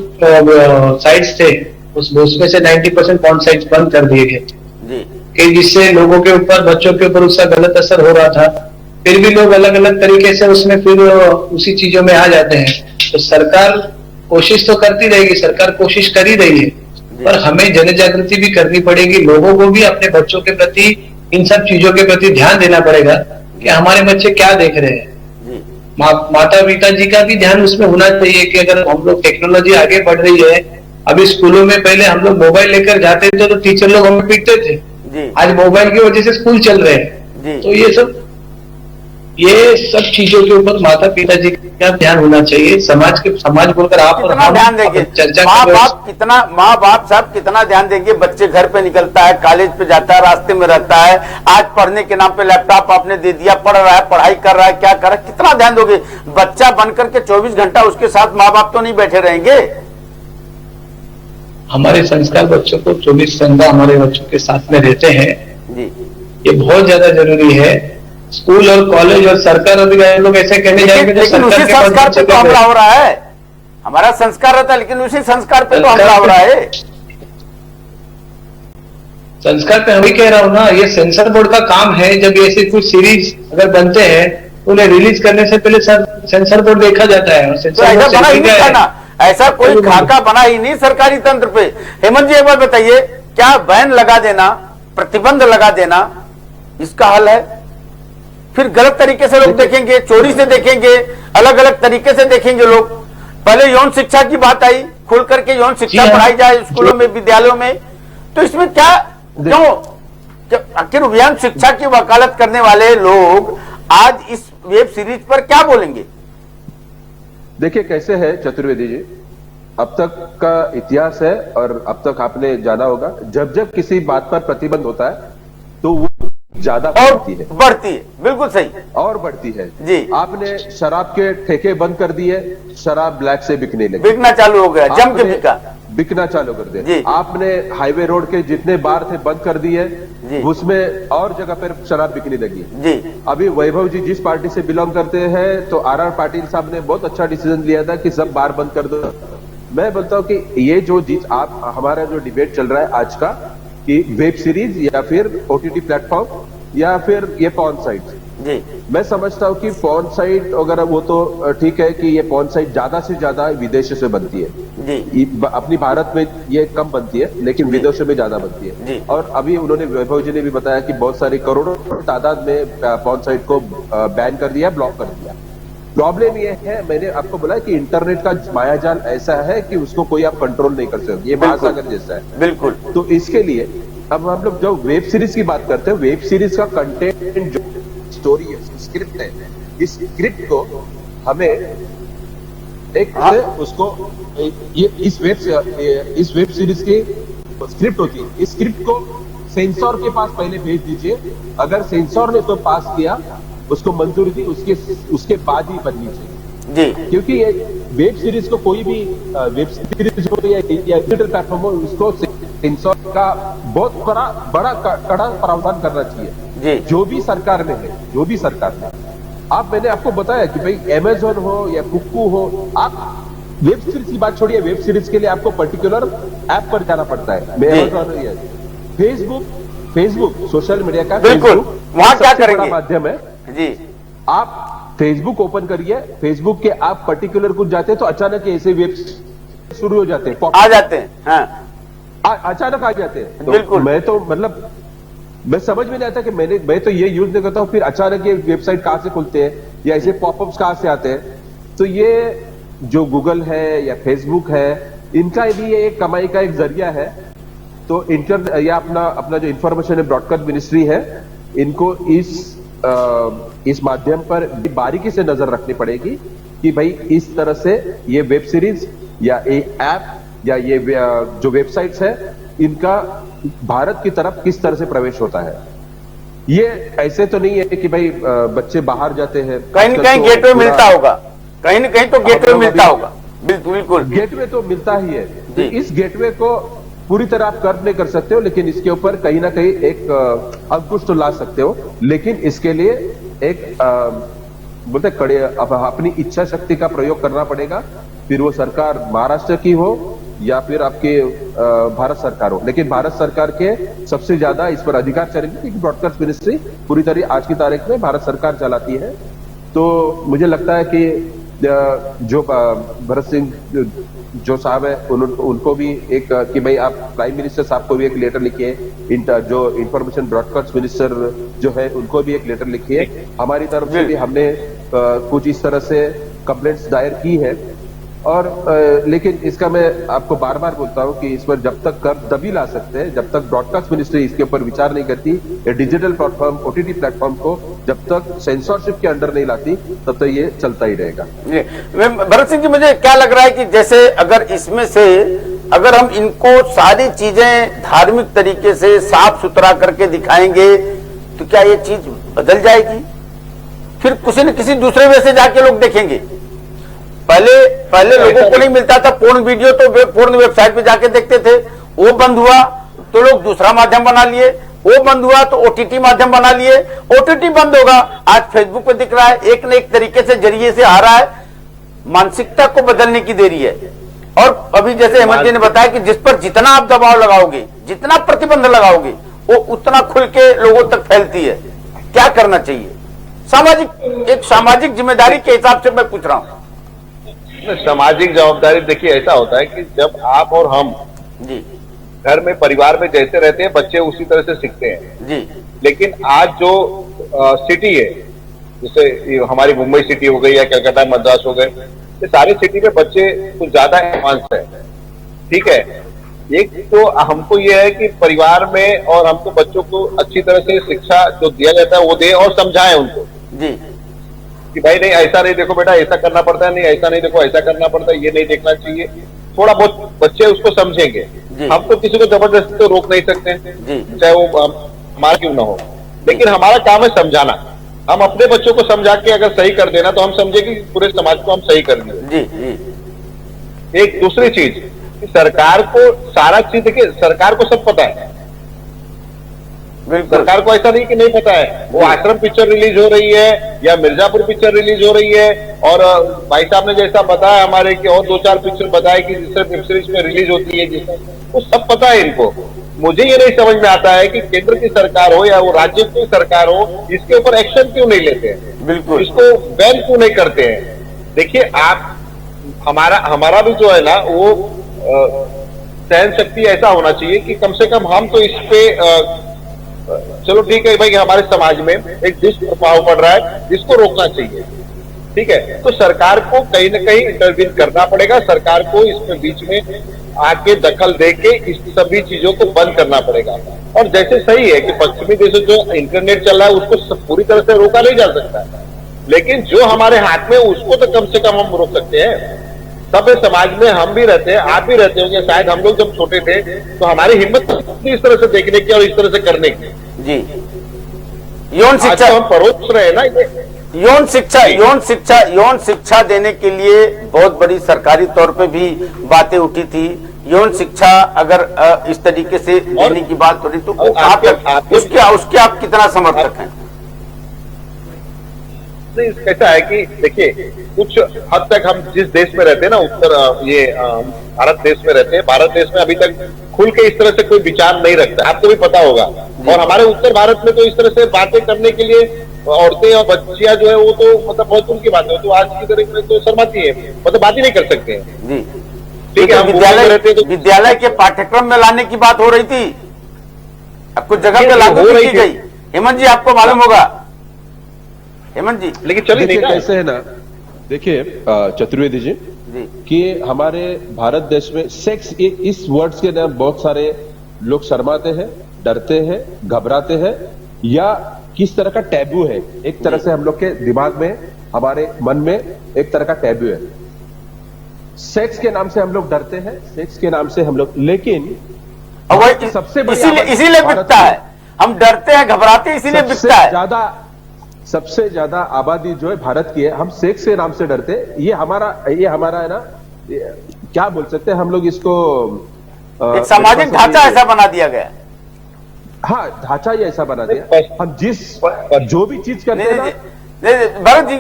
साइट्स थे उसमें से 90% पॉर्न साइट्स बंद कर दिए गए कि जिससे लोगों के ऊपर, बच्चों के ऊपर उसका गलत असर हो रहा था। फिर भी लोग अलग अलग तरीके से उसमें फिर उसी चीजों में आ जाते हैं। तो सरकार कोशिश तो करती रहेगी, सरकार कोशिश कर ही रही है, पर हमें जन जागृति भी करनी पड़ेगी। लोगों को भी अपने बच्चों के प्रति, इन सब चीजों के प्रति ध्यान देना पड़ेगा कि हमारे बच्चे क्या देख रहे हैं। माता पिता जी का भी ध्यान उसमें होना चाहिए कि अगर हम लोग टेक्नोलॉजी आगे बढ़ रही है, अभी स्कूलों में पहले हम लोग मोबाइल लेकर जाते थे तो टीचर लोग हमें पीटते थे, आज मोबाइल की वजह से स्कूल चल रहे हैं। तो ये सब चीजों के ऊपर माता पिता जी का ध्यान होना चाहिए। समाज बोलकर आप और हम ध्यान देंगे, माँ बाप साहब कितना ध्यान देंगे। बच्चे घर पे निकलता है, कॉलेज पे जाता है, रास्ते में रहता है, आज पढ़ने के नाम पे लैपटॉप आपने दे दिया, पढ़ रहा है, पढ़ाई कर रहा है, क्या कर रहा है, कितना ध्यान दोगे? बच्चा बनकर के 24 घंटा उसके साथ माँ बाप तो नहीं बैठे रहेंगे। हमारे संस्कार बच्चों को 24 घंटा हमारे बच्चों के साथ में रहते हैं जी, ये बहुत ज्यादा जरूरी है। स्कूल और कॉलेज और सरकार अधिकारी लोग ऐसे कहने जाएंगे तो लेकिन उसी संस्कार पे तो हमला हो रहा है। हमारा संस्कार रहता है लेकिन उसी संस्कार पे तो हमला हो रहा है। संस्कार पे हम ही कह रहा हूँ ना, ये सेंसर बोर्ड का काम है। जब ऐसे कुछ सीरीज अगर बनते हैं तो उन्हें रिलीज करने से पहले सेंसर बोर्ड देखा जाता है। ऐसा कोई खाका बना ही नहीं सरकारी तंत्र पे। हेमंत जी एक बार बताइए, क्या बैन लगा देना, प्रतिबंध लगा देना इसका हल है? फिर गलत तरीके से लोग देखेंगे, चोरी से देखेंगे, अलग अलग तरीके से देखेंगे लोग। पहले यौन शिक्षा की बात आई, खुल करके यौन शिक्षा पढ़ाई जाए स्कूलों में, विद्यालयों में, तो इसमें क्या क्यों आखिर यौन शिक्षा की वकालत करने वाले लोग आज इस वेब सीरीज पर क्या बोलेंगे? देखिए कैसे है चतुर्वेदी जी, अब तक का इतिहास है और अब तक आपने जाना होगा, जब जब किसी बात पर प्रतिबंध होता है तो वो ज्यादा बढ़ती है, बिल्कुल सही, और बढ़ती है जी। आपने शराब के ठेके बंद कर दिए, शराब ब्लैक से बिकने लगी, बिकना चालू हो गया, जम के बिकना चालू कर दिया। आपने हाईवे रोड के जितने बार थे बंद कर दिए, उसमें और जगह पर शराब बिकने लगी जी। अभी वैभव जी जिस पार्टी से बिलोंग करते हैं तो आर पाटिल साहब ने बहुत अच्छा डिसीजन लिया था कि सब बार बंद कर दो। मैं बोलता हूं कि ये जो चीज हमारा जो डिबेट चल रहा है आज का, कि वेब सीरीज या फिर ओटीटी प्लेटफॉर्म या फिर ये पॉर्न साइट जी, मैं समझता हूँ कि पॉर्न साइट अगर वो तो ठीक है कि ये पॉर्न साइट ज्यादा से ज्यादा विदेशों से बनती है जी। अपनी भारत में ये कम बनती है लेकिन विदेशों में ज्यादा बनती है जी। और अभी उन्होंने वैभव जी ने भी बताया कि बहुत सारी करोड़ों तादाद में पॉर्न साइट को बैन कर दिया, ब्लॉक कर दिया। प्रॉब्लम ये है, मैंने आपको बोला कि इंटरनेट का मायाजाल ऐसा है कि उसको कोई आप कंट्रोल नहीं कर सकते, ये महासागर जैसा है बिल्कुल। तो इसके लिए अब हम लोग जब वेब सीरीज की बात करते हैं, वेब सीरीज का कंटेंट जो स्टोरी है, स्क्रिप्ट है, इस स्क्रिप्ट को हमें एक उसको इस वेब सीरीज की स्क्रिप्ट होती है, इस स्क्रिप्ट को सेंसर के पास पहले भेज दीजिए। अगर सेंसर ने तो पास किया, उसको मंजूरी दी, उसके बाद ही बननी चाहिए जी। क्योंकि ये वेब सीरीज को कोई भी वेब सीरीज हो या डिजिटल प्लेटफॉर्म हो, उसको सेंसर का बहुत बड़ा कड़ा प्रावधान करना चाहिए जी। जो भी सरकार में है, जो भी सरकार में मैंने आपको बताया कि भाई अमेज़न हो या कुक्कू हो, आप वेब सीरीज की बात छोड़िए, वेब सीरीज के लिए आपको पर्टिकुलर ऐप पर जाना पड़ता है। अमेज़न, फेसबुक सोशल मीडिया का, बिल्कुल वहां क्या करेंगे माध्यम है जी। आप फेसबुक ओपन करिए, फेसबुक के आप पर्टिकुलर कुछ जाते हैं तो अचानक ऐसे वेब शुरू हो जाते हैं, आ जाते हैं, हाँ अचानक आ जाते हैं। तो बिल्कुल मैं तो मतलब मैं समझ में नहीं आता कि मैं तो ये यूज नहीं करता हूं, फिर अचानक ये वेबसाइट कहां से खुलते हैं या ऐसे पॉपअप्स कहां से आते हैं। तो ये जो गूगल है या फेसबुक है, इनका भी ये एक कमाई का एक जरिया है। तो या अपना जो इंफॉर्मेशन ब्रॉडकास्ट मिनिस्ट्री है, इनको इस माध्यम पर बारीकी से नजर रखनी पड़ेगी कि भाई इस तरह से ये वेब सीरीज या एक ऐप या ये जो वेबसाइट्स है, इनका भारत की तरफ किस तरह से प्रवेश होता है। ये ऐसे तो नहीं है कि भाई बच्चे बाहर जाते हैं, कहीं न कहीं गेटवे मिलता होगा, कहीं न कहीं तो गेटवे मिलता होगा, बिल्कुल गेटवे तो मिलता ही है। तो इस गेटवे को पूरी तरह आप कर नहीं कर सकते हो, लेकिन इसके ऊपर कहीं ना कहीं एक अंकुश तो ला सकते हो। लेकिन इसके लिए एक बोलते कड़े अपनी इच्छा शक्ति का प्रयोग करना पड़ेगा, फिर वो सरकार महाराष्ट्र की हो या फिर आपके भारत सरकार हो। लेकिन भारत सरकार के सबसे ज्यादा इस पर अधिकार चलेंगे क्योंकि ब्रॉडकास्ट मिनिस्ट्री पूरी तरह आज की तारीख में भारत सरकार चलाती है। तो मुझे लगता है कि जो भरत सिंह जो साहब है, उनको भी एक कि भाई आप प्राइम मिनिस्टर साहब को भी एक लेटर लिखिए, जो इंफॉर्मेशन ब्रॉडकास्ट मिनिस्टर जो है उनको भी एक लेटर लिखिए। हमारी तरफ से भी हमने कुछ इस तरह से कंप्लेंट्स दायर की है। और लेकिन इसका मैं आपको बार बार बोलता हूं कि इस पर जब तक कर तभी ला सकते हैं जब तक ब्रॉडकास्ट मिनिस्ट्री इसके ऊपर विचार नहीं करती, ये डिजिटल प्लेटफॉर्म ओटीटी प्लेटफॉर्म को जब तक सेंसरशिप के अंडर नहीं लाती तब तक ये चलता ही रहेगा। भरत सिंह जी, मुझे क्या लग रहा है कि जैसे अगर इसमें से अगर हम इनको सारी चीजें धार्मिक तरीके से साफ सुथरा करके दिखाएंगे तो क्या ये चीज बदल जाएगी? फिर किसी न किसी दूसरे वे से जाके लोग देखेंगे। पहले लोगों को नहीं मिलता था पोर्न वीडियो, तो पोर्न वेबसाइट पे जाके देखते थे। वो बंद हुआ तो लोग दूसरा माध्यम बना लिए, वो बंद हुआ तो ओटीटी माध्यम बना लिए, ओटीटी बंद होगा आज फेसबुक पे दिख रहा है, एक न एक तरीके से जरिए से आ रहा है। मानसिकता को बदलने की देरी है। और अभी जैसे हेमंत जी ने बताया कि जिस पर जितना आप दबाव लगाओगे, जितना प्रतिबंध लगाओगे, वो उतना खुल के लोगों तक फैलती है। क्या करना चाहिए? एक सामाजिक जिम्मेदारी के हिसाब से मैं पूछ रहा हूं। सामाजिक जवाबदारी देखिए, ऐसा होता है कि जब आप और हम जी घर में परिवार में जैसे रहते हैं बच्चे उसी तरह से सीखते हैं जी। लेकिन आज जो सिटी है, जैसे हमारी मुंबई सिटी हो गई या कलकत्ता मद्रास हो गए, ये सारी सिटी में बच्चे कुछ ज्यादा एडवांस है। ठीक है, एक तो हमको ये है कि परिवार में और हमको बच्चों को अच्छी तरह से शिक्षा जो दिया जाता है वो दे और समझाएं उनको जी कि भाई नहीं ऐसा नहीं, देखो बेटा ऐसा करना पड़ता है, नहीं ऐसा नहीं, देखो ऐसा करना पड़ता है, ये नहीं देखना चाहिए। थोड़ा बहुत बच्चे उसको समझेंगे। हम तो किसी को जबरदस्ती तो रोक नहीं सकते हैं, चाहे वो हमारा क्यों ना हो, लेकिन हमारा काम है समझाना। हम अपने बच्चों को समझा के अगर सही कर देना तो हम समझे कि पूरे समाज को हम सही कर दिए। एक दूसरी चीज, सरकार को सारा चीज, देखिए सरकार को सब पता है, सरकार को ऐसा नहीं कि नहीं पता है। वो आश्रम पिक्चर रिलीज हो रही है या मिर्जापुर पिक्चर रिलीज हो रही है, और भाई साहब ने जैसा बताया हमारे कि और 2-4 पिक्चर बताए कि जिससे वेब सीरीज में रिलीज होती है, जिससे वो सब पता है इनको। मुझे ये नहीं समझ में आता है कि केंद्र की सरकार हो या वो राज्य की सरकार हो, इसके ऊपर एक्शन क्यों नहीं लेते हैं, बिल्कुल इसको बैन क्यों नहीं करते हैं। देखिए आप हमारा भी जो है ना वो सहन शक्ति ऐसा होना चाहिए कि कम से कम हम तो इस पे चलो ठीक है भाई, हमारे समाज में एक दुष्प्रभाव पड़ रहा है जिसको रोकना चाहिए। ठीक है, तो सरकार को कहीं ना कहीं इंटरवीन करना पड़ेगा, सरकार को इसमें बीच में आके दखल देके इस सभी चीजों को बंद करना पड़ेगा। और जैसे सही है कि पश्चिमी देशों जो इंटरनेट चल रहा है उसको पूरी तरह से रोका नहीं जा सकता, लेकिन जो हमारे हाथ में उसको तो कम से कम हम रोक सकते हैं। सब समाज में हम भी रहते हैं, आप भी रहते होंगे, शायद हम लोग जब छोटे थे तो हमारी हिम्मत इस तरह से देखने की और इस तरह से करने की। जी, यौन शिक्षा हम परोस रहे हैं ना, यौन शिक्षा देने के लिए बहुत बड़ी सरकारी तौर पे भी बातें उठी थी। यौन शिक्षा अगर इस तरीके से देने की बात हो रही तो उसके आप कितना समर्थक हैं? नहीं, कैसा है कि देखिए कुछ हद तक हम जिस देश में रहते हैं ना, भारत देश में रहते हैं, भारत देश में अभी तक खुल के इस तरह से कोई विचार नहीं रखता, आपको भी पता होगा। और हमारे उत्तर भारत में तो इस तरह से बातें करने के लिए औरतें और बच्चियां जो है वो तो मतलब बहुत दूर की बात है, तो आज की तारीख में तो शर्माती है, मतलब बात ही नहीं कर सकते हैं। जी ठीक है, हम विद्यालय के पाठ्यक्रम में लाने की बात हो रही थी, अब कुछ जगह पे लागू की गई। हेमंत जी आपको मालूम होगा, हेमंत जी, लेकिन चलिए नहीं कैसे है ना, देखिए चतुर्वेदी जी कि हमारे भारत देश में सेक्स इस वर्ड्स के नाम बहुत सारे लोग शर्माते हैं, डरते हैं, घबराते हैं, या किस तरह का टैबू है। एक तरह से हम लोग के दिमाग में, हमारे मन में एक तरह का टैबू है। सेक्स के नाम से हम लोग डरते हैं, सेक्स के नाम से हम लोग, लेकिन सबसे इसीलिए बिकता है, हम डरते हैं, घबराते हैं, इसीलिए बिकता है। सबसे ज्यादा आबादी जो है भारत की है, हम सेक्स के नाम से डरते हैं। ये हमारा है ना, क्या बोल सकते हैं हम लोग इसको, एक सामाजिक ढांचा ऐसा बना दिया गया। हाँ, ढांचा ही ऐसा बना दिया। हम जो भी चीज करते हैं ना,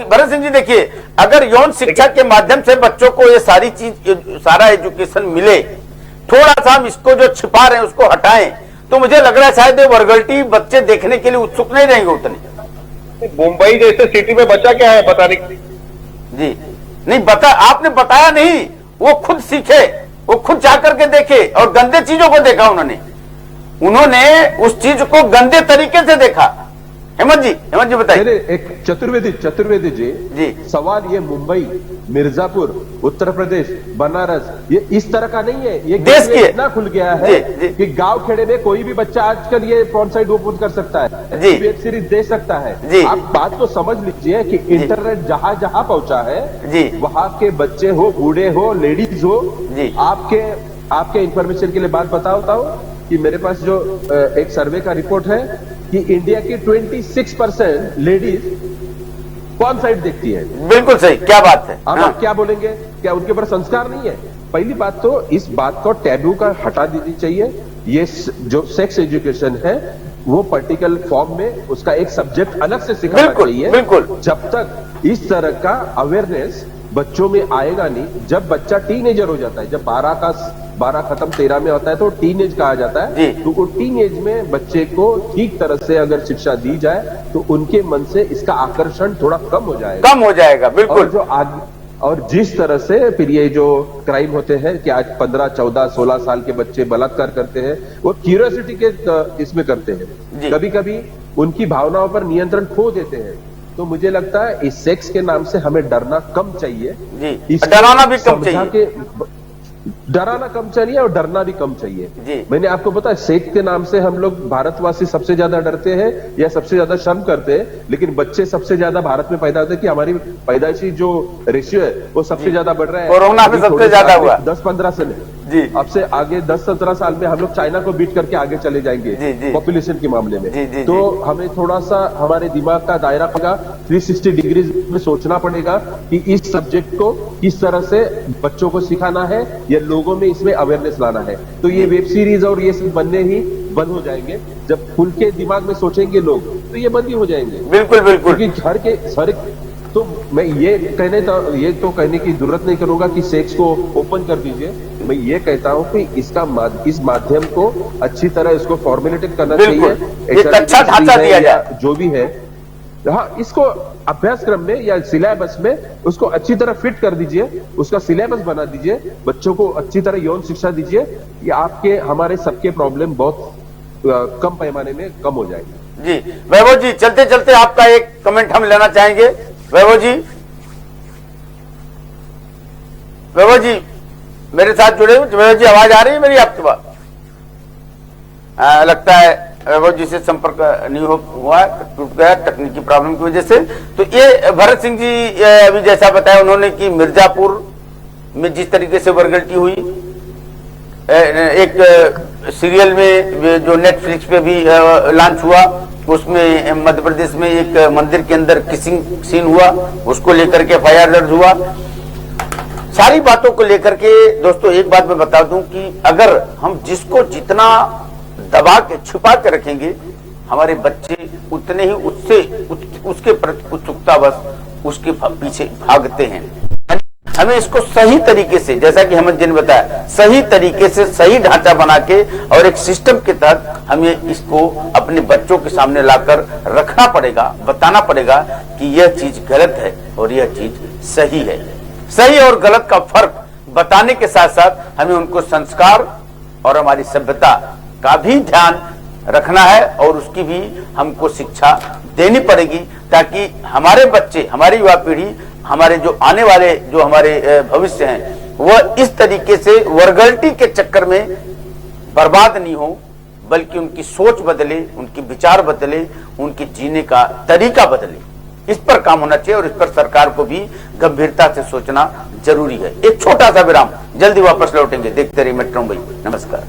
भरत सिंह जी देखिए, अगर यौन शिक्षा के माध्यम से बच्चों को ये सारी चीज, सारा एजुकेशन मिले, थोड़ा सा हम इसको जो छिपा रहे हैं उसको हटाएं, तो मुझे लग रहा है शायद वरगल्टी बच्चे देखने के लिए उत्सुक नहीं रहेंगे उतने। मुंबई जैसे सिटी में बचा क्या है पता नहीं। जी नहीं, आपने बताया नहीं, वो खुद सीखे, वो खुद जाकर के देखे और गंदे चीजों को देखा उन्होंने उस चीज को गंदे तरीके से देखा। हेमंत जी बताइए। एक चतुर्वेदी जी, सवाल ये मुंबई, मिर्जापुर, उत्तर प्रदेश, बनारस, ये इस तरह का नहीं है। ये देश की इतना खुल गया है कि गांव खेड़े में कोई भी बच्चा आजकल ये पॉर्न साइट ओपन कर सकता है, वेब सीरीज देख सकता है। आप बात तो समझ लीजिए कि इंटरनेट जहां जहां पहुंचा है, वहां के बच्चे हो, बूढ़े हो, लेडीज हो, आपके इंफॉर्मेशन के लिए बात बताता हूं कि मेरे पास जो एक सर्वे का रिपोर्ट है कि इंडिया की 26% लेडीज पॉर्न साइट देखती है। बिल्कुल सही, क्या बात है। आप क्या बोलेंगे, क्या उनके ऊपर संस्कार नहीं है? पहली बात तो इस बात को टैबू का हटा देनी चाहिए। ये जो सेक्स एजुकेशन है वो पर्टिकुलर फॉर्म में उसका एक सब्जेक्ट अलग से सिखाना चाहिए। बिल्कुल। जब तक इस तरह का अवेयरनेस बच्चों में आएगा नहीं, जब बच्चा टीनेजर हो जाता है, जब 12 खत्म 13 में होता है तो टीनेज कहा जाता है, तो वो टीनेज में बच्चे को ठीक तरह से अगर शिक्षा दी जाए तो उनके मन से इसका आकर्षण थोड़ा कम हो जाएगा। बिल्कुल। और जिस तरह से फिर ये जो क्राइम होते हैं कि आज 15, 14, 16 साल के बच्चे बलात्कार करते हैं, वो क्यूरियोसिटी के इसमें करते हैं, कभी कभी उनकी भावनाओं पर नियंत्रण खो देते हैं। तो मुझे लगता है इस सेक्स के नाम से हमें डरना कम चाहिए, डराना भी कम चाहिए। डराना कम चाहिए और डरना भी कम चाहिए। मैंने आपको बताया सेक्स के नाम से हम लोग भारतवासी सबसे ज्यादा डरते हैं या सबसे ज्यादा शर्म करते हैं, लेकिन बच्चे सबसे ज्यादा भारत में पैदा होते हैं कि हमारी पैदाइशी जो रेशियो है वो सबसे ज्यादा बढ़ रहा है। कोरोना में सबसे ज्यादा हुआ 10-15 से अब से आगे 10-17 साल में हम लोग चाइना को बीट करके आगे चले जाएंगे पॉपुलेशन के मामले में। तो हमें थोड़ा सा हमारे दिमाग का दायरा होगा 360 डिग्री में सोचना पड़ेगा कि इस सब्जेक्ट को किस तरह से बच्चों को सिखाना है या लोगों में इसमें अवेयरनेस लाना है। तो ये वेब सीरीज और ये सब बनने ही बंद हो जाएंगे। जब खुल के दिमाग में सोचेंगे लोग तो ये बंद ही हो जाएंगे। बिल्कुल बिल्कुल। क्योंकि तो मैं ये कहने की जरूरत नहीं करूंगा कि सेक्स को ओपन कर दीजिए। मैं ये कहता हूं कि इस माध्यम को अच्छी तरह इसको फॉर्मुलेटेड करना चाहिए, एक अच्छा ढांचा दिया जाए जो भी है। हाँ, इसको अभ्यासक्रम में या सिलेबस में उसको अच्छी तरह फिट कर दीजिए, उसका सिलेबस बना दीजिए, बच्चों को अच्छी तरह यौन शिक्षा दीजिए। ये हमारे सबके प्रॉब्लम बहुत कम पैमाने में कम हो जाएगी। जी वैभव जी, चलते चलते आपका एक कमेंट हम लेना चाहेंगे। वैभव जी मेरे साथ जुड़े हुए। वैभव जी, आवाज आ रही है मेरी आपके पास? लगता है वैभव जी से संपर्क नहीं हुआ, टूट गया तकनीकी प्रॉब्लम की वजह से। तो ये भरत सिंह जी अभी जैसा बताया उन्होंने कि मिर्जापुर में जिस तरीके से वर्गल्टी हुई, एक सीरियल में जो नेटफ्लिक्स पे भी लॉन्च हुआ, उसमें मध्य प्रदेश में एक मंदिर के अंदर किसिंग सीन हुआ, उसको लेकर के FIR दर्ज हुआ। सारी बातों को लेकर के दोस्तों एक बात मैं बता दूं कि अगर हम जिसको जितना दबा के छुपा के रखेंगे, हमारे बच्चे उतने ही उसके प्रति उत्सुकता बस उसके पीछे भागते हैं। हमें इसको सही तरीके से, जैसा कि हेमंत जी ने बताया, सही तरीके से सही ढांचा बना के और एक सिस्टम के तहत हमें इसको अपने बच्चों के सामने लाकर रखना पड़ेगा, बताना पड़ेगा कि यह चीज गलत है और यह चीज सही है। सही और गलत का फर्क बताने के साथ साथ हमें उनको संस्कार और हमारी सभ्यता का भी ध्यान रखना है और उसकी भी हमको शिक्षा देनी पड़ेगी, ताकि हमारे बच्चे, हमारी युवा पीढ़ी, हमारे जो आने वाले जो हमारे भविष्य हैं, वह इस तरीके से वर्गल्टी के चक्कर में बर्बाद नहीं हो, बल्कि उनकी सोच बदले, उनके विचार बदले, उनके जीने का तरीका बदले। इस पर काम होना चाहिए और इस पर सरकार को भी गंभीरता से सोचना जरूरी है। एक छोटा सा विराम, जल्दी वापस लौटेंगे। देखते रहिए मेट्रो मुंबई। नमस्कार।